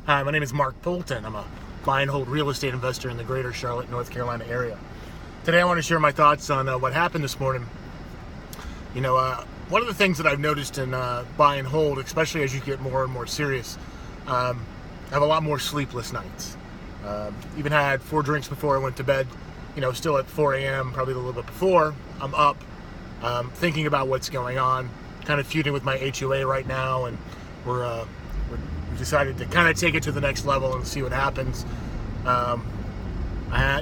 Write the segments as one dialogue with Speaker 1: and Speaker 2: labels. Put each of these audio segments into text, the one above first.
Speaker 1: Hi, my name is Mark Poulton. I'm a buy and hold real estate investor in the greater Charlotte, North Carolina area. Today I want to share my thoughts on what happened this morning. One of the things that I've noticed in buy and hold, especially as you get more and more serious, I have a lot more sleepless nights. Even had 4 drinks before I went to bed, still at 4 a.m., probably a little bit before. I'm up, thinking about what's going on, kind of feuding with my HOA right now, and we decided to kind of take it to the next level and see what happens.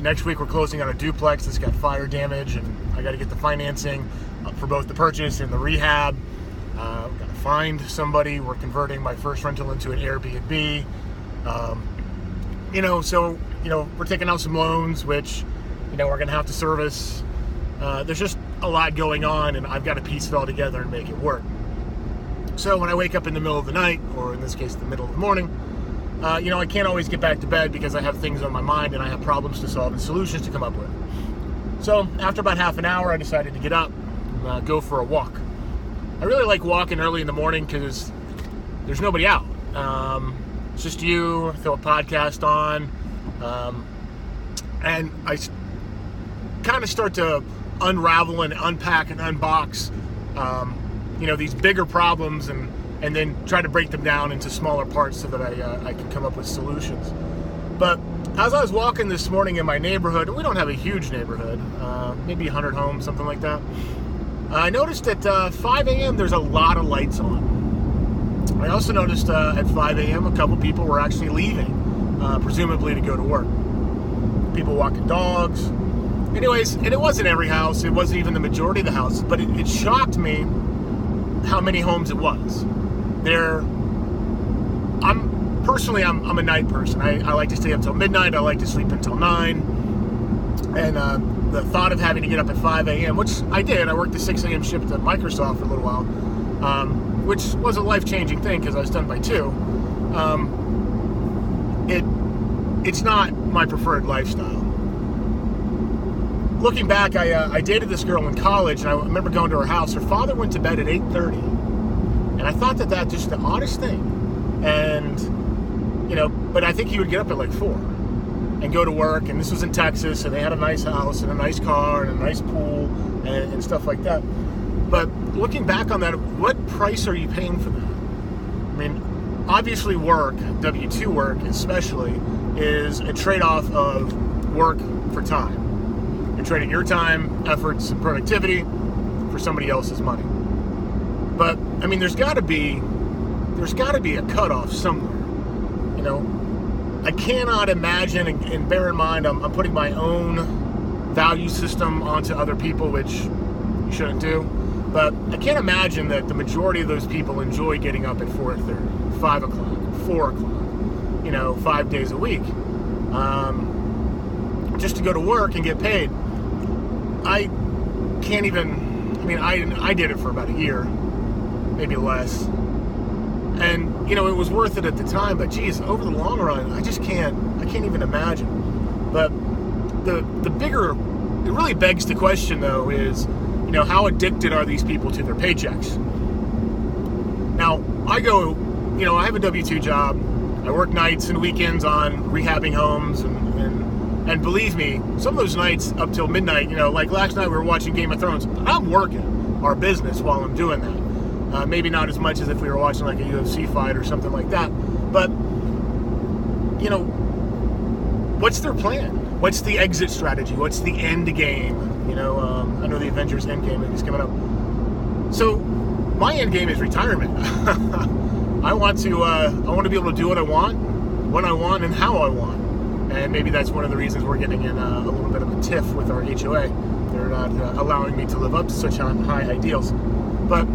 Speaker 1: Next week we're closing on a duplex that's got fire damage, and I got to get the financing for both the purchase and the rehab. Got to find somebody. We're converting my first rental into an Airbnb. We're taking out some loans, which we're going to have to service. There's just a lot going on, and I've got to piece it all together and make it work. So when I wake up in the middle of the night, or in this case the middle of the morning, I can't always get back to bed because I have things on my mind and I have problems to solve and solutions to come up with. So after about half an hour, I decided to get up and go for a walk. I really like walking early in the morning because there's nobody out. It's just you, throw a podcast on, and I kind of start to unravel and unpack and unbox these bigger problems, and then try to break them down into smaller parts so that I can come up with solutions. But as I was walking this morning in my neighborhood, and we don't have a huge neighborhood, maybe 100 homes, something like that, I noticed at 5 a.m. there's a lot of lights on. I also noticed at 5 a.m. a couple people were actually leaving, presumably to go to work. People walking dogs. Anyways, and it wasn't every house, it wasn't even the majority of the houses, but it shocked me how many homes it was. I'm a night person. I like to stay up till midnight. I like to sleep until 9. And the thought of having to get up at 5 a.m., which I did. I worked the 6 a.m. shift at Microsoft for a little while, which was a life-changing thing because I was done by 2. It's not my preferred lifestyle. Looking back, I dated this girl in college, and I remember going to her house. Her father went to bed at 8:30, and I thought that just the oddest thing. And but I think he would get up at like 4 and go to work. And this was in Texas, and they had a nice house and a nice car and a nice pool and stuff like that. But looking back on that, what price are you paying for that? I mean, obviously work, W-2 work especially, is a trade-off of work for time. You're trading your time, efforts, and productivity for somebody else's money. But I mean, there's got to be a cutoff somewhere. I cannot imagine, and bear in mind, I'm putting my own value system onto other people, which you shouldn't do. But I can't imagine that the majority of those people enjoy getting up at 4:30, 5 o'clock, 4 o'clock, 5 days a week, just to go to work and get paid. I can't even, I did it for about a year, maybe less. And, it was worth it at the time, but geez, over the long run, I can't even imagine. But the bigger, it really begs the question though is, how addicted are these people to their paychecks? Now, I have a W-2 job. I work nights and weekends on rehabbing homes, and believe me, some of those nights up till midnight, like last night we were watching Game of Thrones. I'm working our business while I'm doing that. Maybe not as much as if we were watching like a UFC fight or something like that. But, what's their plan? What's the exit strategy? What's the end game? I know the Avengers end game is coming up. So my end game is retirement. I want to be able to do what I want, when I want, and how I want. And maybe that's one of the reasons we're getting in a little bit of a tiff with our HOA. They're not allowing me to live up to such high ideals. But,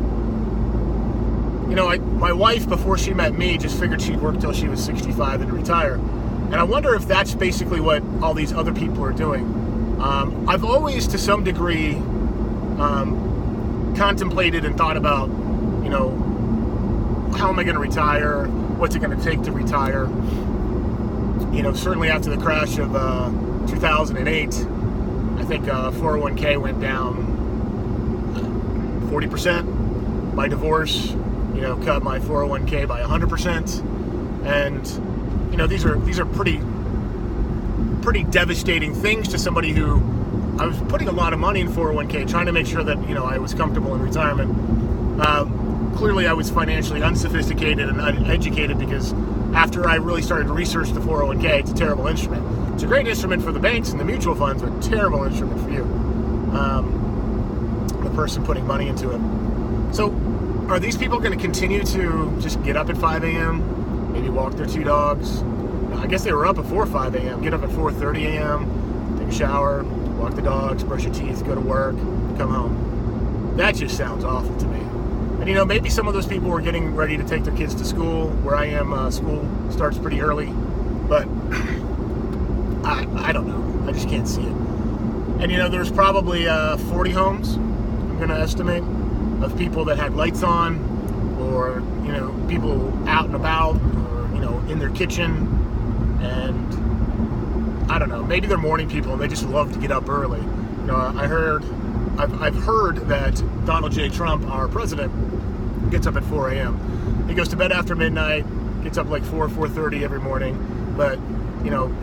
Speaker 1: my wife, before she met me, just figured she'd work till she was 65 and retire. And I wonder if that's basically what all these other people are doing. I've always, to some degree, contemplated and thought about, how am I going to retire? What's it going to take to retire? Certainly after the crash of 2008, I think 401k went down 40%. My divorce, cut my 401k by 100%. And these are pretty devastating things to somebody who I was putting a lot of money in 401k, trying to make sure that I was comfortable in retirement. Clearly, I was financially unsophisticated and uneducated, because after I really started to research the 401k, it's a terrible instrument. It's a great instrument for the banks and the mutual funds, but a terrible instrument for you, the person putting money into it. So, are these people going to continue to just get up at 5 a.m., maybe walk their 2 dogs? I guess they were up before 5 a.m., get up at 4:30 a.m., take a shower, walk the dogs, brush your teeth, go to work, come home. That just sounds awful to me. And maybe some of those people were getting ready to take their kids to school. Where I am, school starts pretty early, but I don't know. I just can't see it. And there's probably 40 homes, I'm going to estimate, of people that had lights on, or people out and about, or in their kitchen. And I don't know, maybe they're morning people and they just love to get up early. I've heard that Donald J. Trump, our president, gets up at 4 a.m. He goes to bed after midnight, gets up like 4:30 every morning. But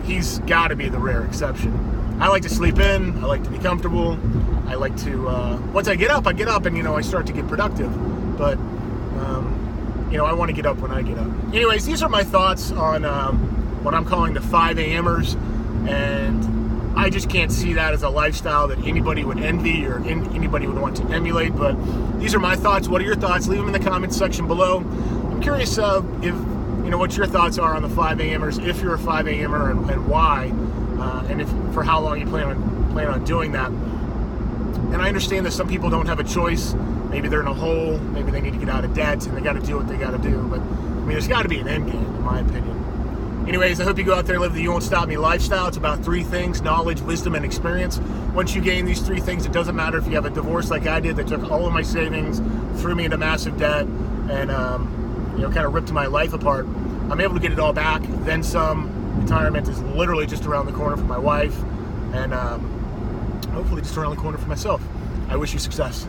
Speaker 1: he's got to be the rare exception. I like to sleep in. I like to be comfortable. I like to once I get up, and I start to get productive. But I want to get up when I get up. Anyways, these are my thoughts on what I'm calling the 5 a.m.ers, and I just can't see that as a lifestyle that anybody would envy or anybody would want to emulate. But these are my thoughts. What are your thoughts? Leave them in the comments section below. I'm curious if what your thoughts are on the 5 a.m.ers, if you're a 5 a.m.er, and why, and for how long you plan on doing that. And I understand that some people don't have a choice. Maybe they're in a hole. Maybe they need to get out of debt, and they got to do what they got to do. But there's got to be an end game, in my opinion. Anyways, I hope you go out there and live the You Won't Stop Me lifestyle. It's about 3 things: knowledge, wisdom, and experience. Once you gain these 3 things, it doesn't matter if you have a divorce like I did that took all of my savings, threw me into massive debt, and kind of ripped my life apart. I'm able to get it all back, then some. Retirement is literally just around the corner for my wife, and hopefully just around the corner for myself. I wish you success.